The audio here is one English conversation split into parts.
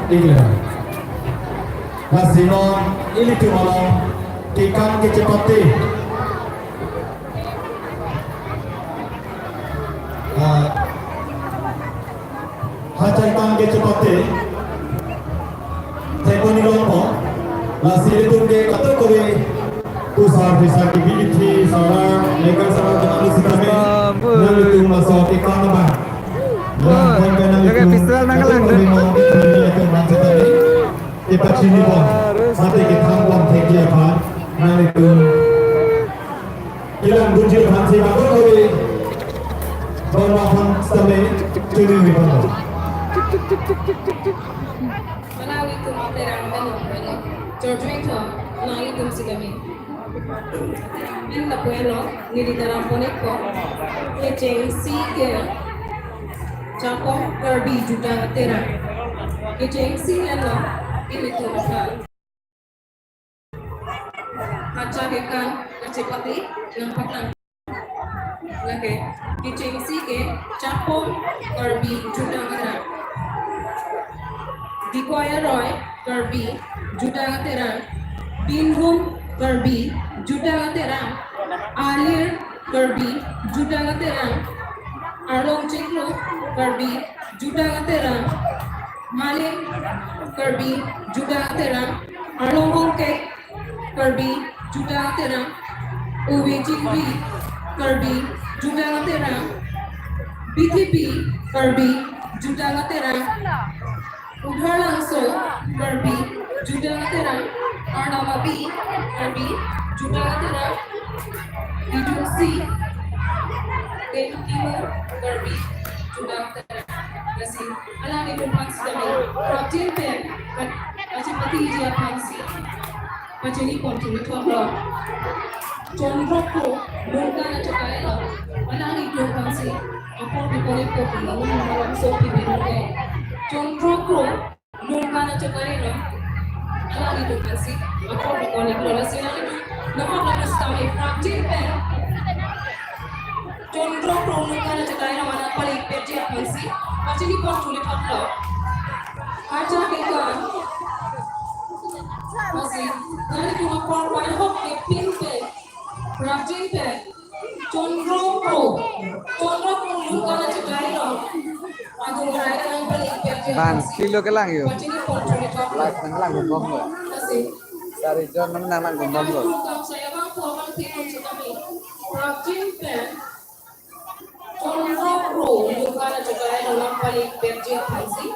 England. Hasino ini malam ikan kecepatan. Hancurkan kecepatan. Tempo ni lompo. Masih itu ke kategori pusat disability seorang mereka seorang dengan disabilitas. Lalu itu masuk ikan apa? Jaga visual nanggalan Kita sini pun mati kita buang tinggi apa? Lalu itu kilang bunyi panci kategori berwafan sampai jadi ni pun. Malawi itu materang dan George itu nang itu sih kami. Ini tak punya ni di dalam poneko. Agency ke Cakap Kirby juga terang. Agency lo ini tu macam kaca kekan kecepati nampakkan. Lagi agency ke Cakap Kirby juga terang. Dikoya Roy Kirby juga terang. Bingham Kirby juga terang. Alir Kirby juga terang. Arlong Ciklu Kirby juga terang. Malik Kirby juga terang. Arlong Hongkek Kirby juga terang. Uwe Cikbi Kirby juga terang. BTP Kirby juga terang. Udhar Langso Kirby juga terang. Arnamabi Kirby juga terang. Idunsi Timur Kirby juga terang. Kasih alam itu pasti Project Pen macam mati dia pasti macam ni pun tu itu apa Condroko bukan cakap lah alam itu pasti apa di boleh kopi lalu malam sopi berukai Condroko bukan cakap lah alam itu pasti apa di boleh kalau siapa itu nampak lepas tahu Project Pen Condroko bukan cakap lah mana paling pedia pasti macam ni pun tulis apa? Ajar kita masih dari cuma korban hok ke pinte, rajin pe, condro luka na cakap lo, aku berada dalam balik kerja. Ban kilo ke lang yo. Macam ni pun tulis apa? Lag nang gumbom lo. Masih. Dari John nang gumbom lo. Saya bang korban pinte cakap rajin pe. Condro luka na cakap dalam balik kerja pasti.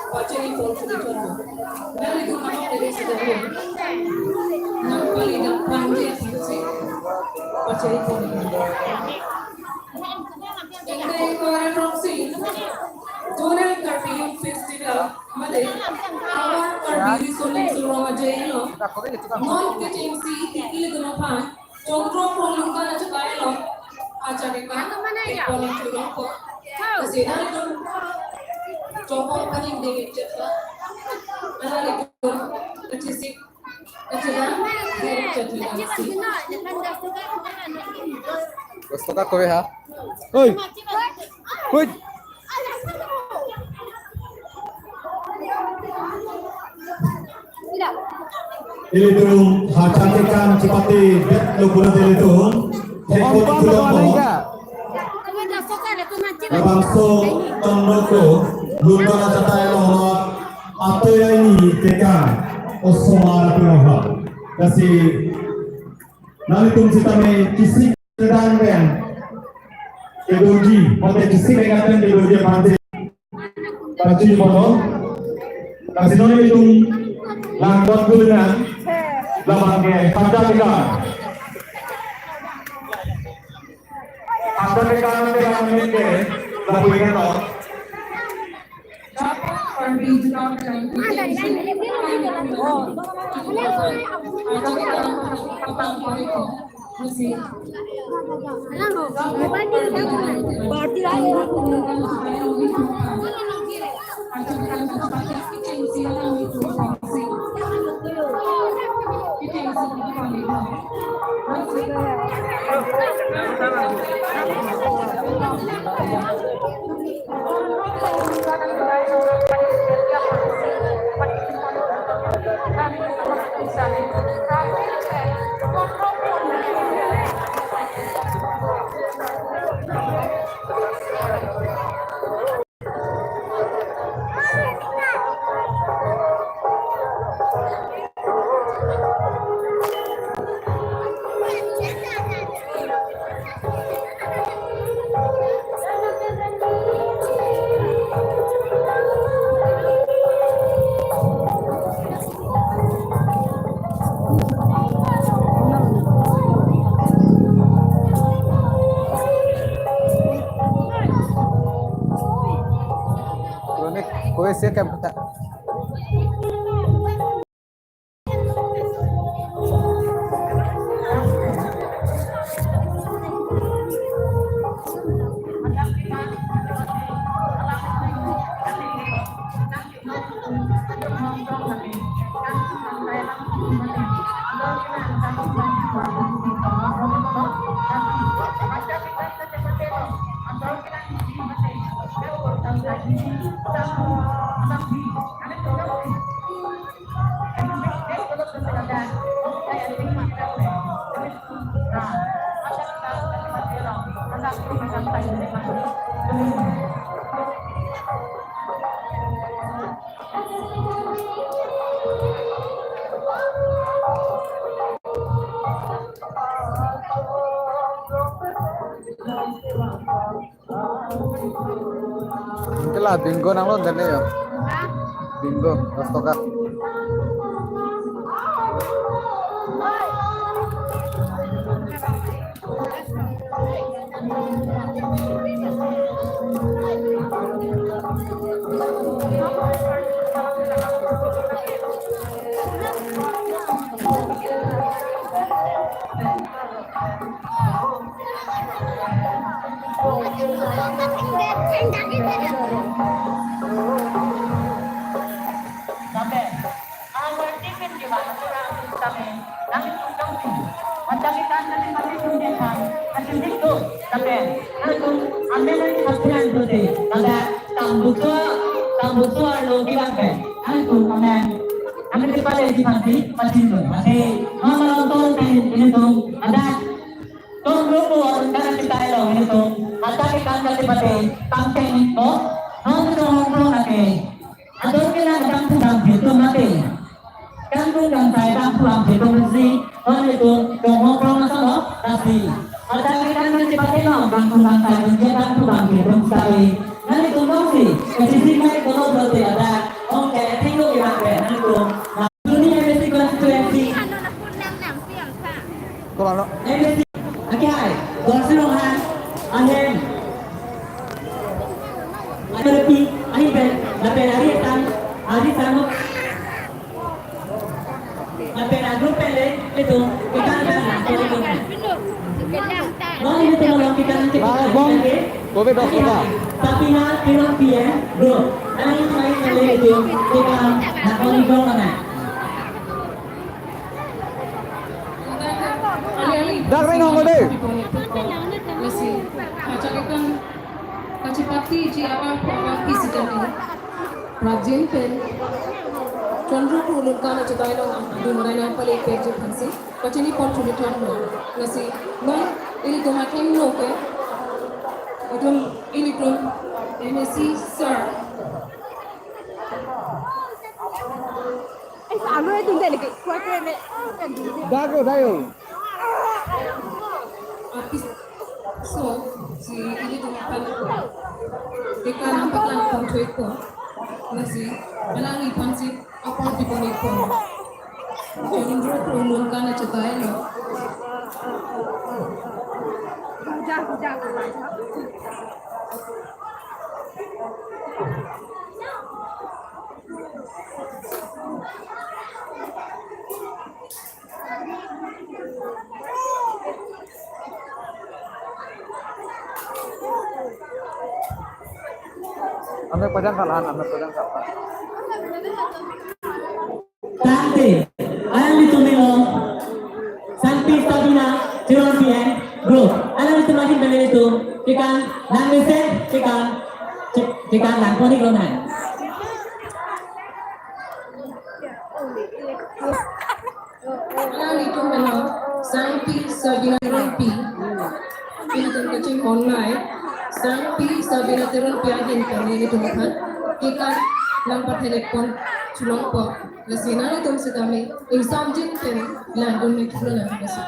Macam ni pun tulis apa? Dari itu mana dari sedalam nampak lihat panjang sih macam itu ini kemarin Roxy Donal Carpio Festival mana awal Carpio Solim Surong aja ini non kejensi tinggi itu nampak contoh prolongkan aja kayak lo aja kan ekonomi curang kok kesini itu contoh paling dingin cepat ada itu kecil kecilan dari jadi Gusto ka ko ha? Hoy. Hoy. Itu hancurkan cepati lukuran itu tempo itu lompo. Bangso Condroko luka na cakap lo atau ini tekan osomar peroha. Kasi nalitung kita may kisik sedang kan edoji, mata kisik dengan edoji pantai. Kacil mono. Kasi noni itu langguat gulingan labangnya panjang Ada rekan-rekan ini lagu ini loh. Kirby juga terang. Messi kayak buta. Oke lah, bingo nang lo dan ya. Bingo, Rostoka. Kampung dan saya pulang di Komisi, itu ngomong sama tapi ada kita menciptakan orang kampung dan saya menjadi pulang di Komisi. Nanti Komisi, posisi mereka kalau berarti ada, oke, tinggal di mana itu. Nah, ini MSC konstituensi. Kalau MSC, oke, Barcelona, Ahem, ada lebih, Ahem, dapat hari tamu. Napera grup pele itu kita ada mau itu tolong kita nanti Kowe Rostoka. tapi na pirang PM bro ano yung main na itu kita nakonibong na Dak ring ngomong deh. Masih kacakan kacipati ji apa presiden ini Rajin Pen Chandra Pulukana Chitaino, Dumarana Pale Page Hansi, but any point to return home. Nasi, no, it is my king loke. It will MSC, sir. Dago dayo. So, si ini tumakan ikan apa kan kontrek ko. Nasi, malangi pansi apa di ko. Chandra Pulukana Chitaino. Ame pajang kalaan. Tante, alam itu Milo, Santi Sabina, Jerome Bien, bro, alam itu makin dari itu, ikan, nangise, ikan, langkonik lonan. Alam itu memang Santi Sabina Rumpi. Pinatang kacing online. Santi Sabina Rumpi agen kami itu bukan. Ikan lampat telepon culong po. Lasina itu mesti kami. Exam jin pen landun itu lonan kasi.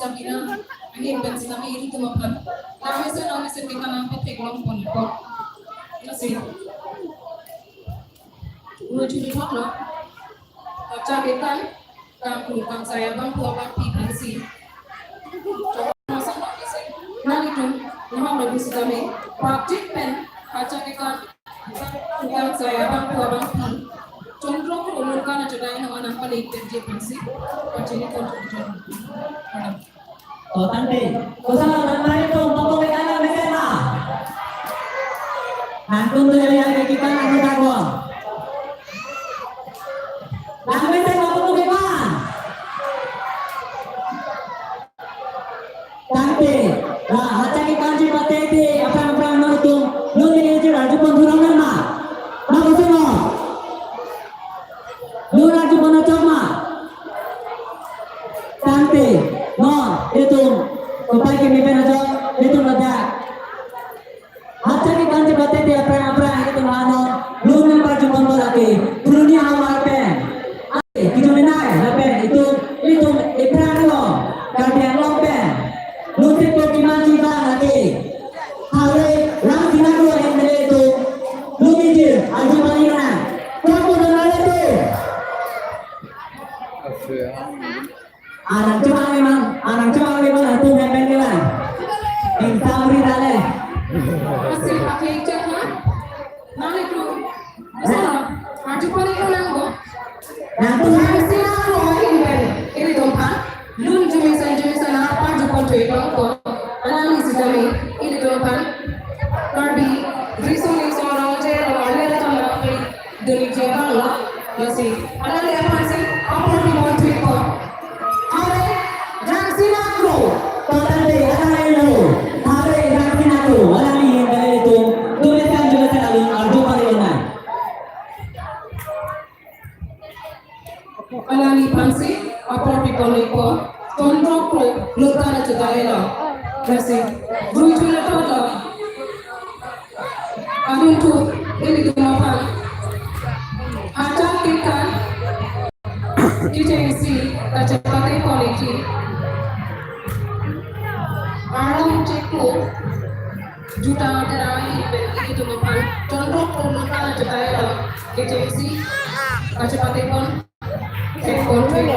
stamina angin ben stamina itu tumapan nami sen kita nampak teklong pon ko nasi menuju di mana baca kita kang saya bang tua bang PNC masa nani tu nama nabi stamina praktik pen baca kita kang saya bang tua bang Condong ulurkan aja yang anak paling terjadi macam ini Oh tante, kusama tante itu mampu mekanik mesema. Nangkung tu yang kita nak tahu. Nangkung mesema mampu mekan. Tante, lah macam kita kanji pate itu apa nama itu, nuni itu raju pendurang nama. Nama semua. Nuna tu mana cuma tante, no itu kupai ke mipen aja itu ada. Hatta ke kanji bate dia apa itu mana, nuna baju mana lagi, dunia awal pen, kita menai, pen itu ibrahim lo, kalian lo pen, nusik tu gimana juga lagi, hari lang sinar lo yang itu, nusik aja mana kan, kamu dengar itu. Anak cuma memang itu memang memang. Insya Allah. masih pakai ceknya mana itu salah maju paling ulang go Nanti masih aku ini tempat lun jumisan apa jupon cuy go analisis kami ini tempat karbi reason orang je orang lain tambah dari jalan lah masih analisis apa sih apa di mau cuy go tante ada yang hari nanti aku orang ini dari itu tuliskan juga selalu ardu pariwana. alani pansi apa pikoni ko kontrol ko lukana cedayela kasi buju na todo adun tu ini tumapan acha kita DJC kacapati quality Arang cekku juta terai itu tumapan kontrol ko lukana cedayela DJC kacapati pon Cek konflik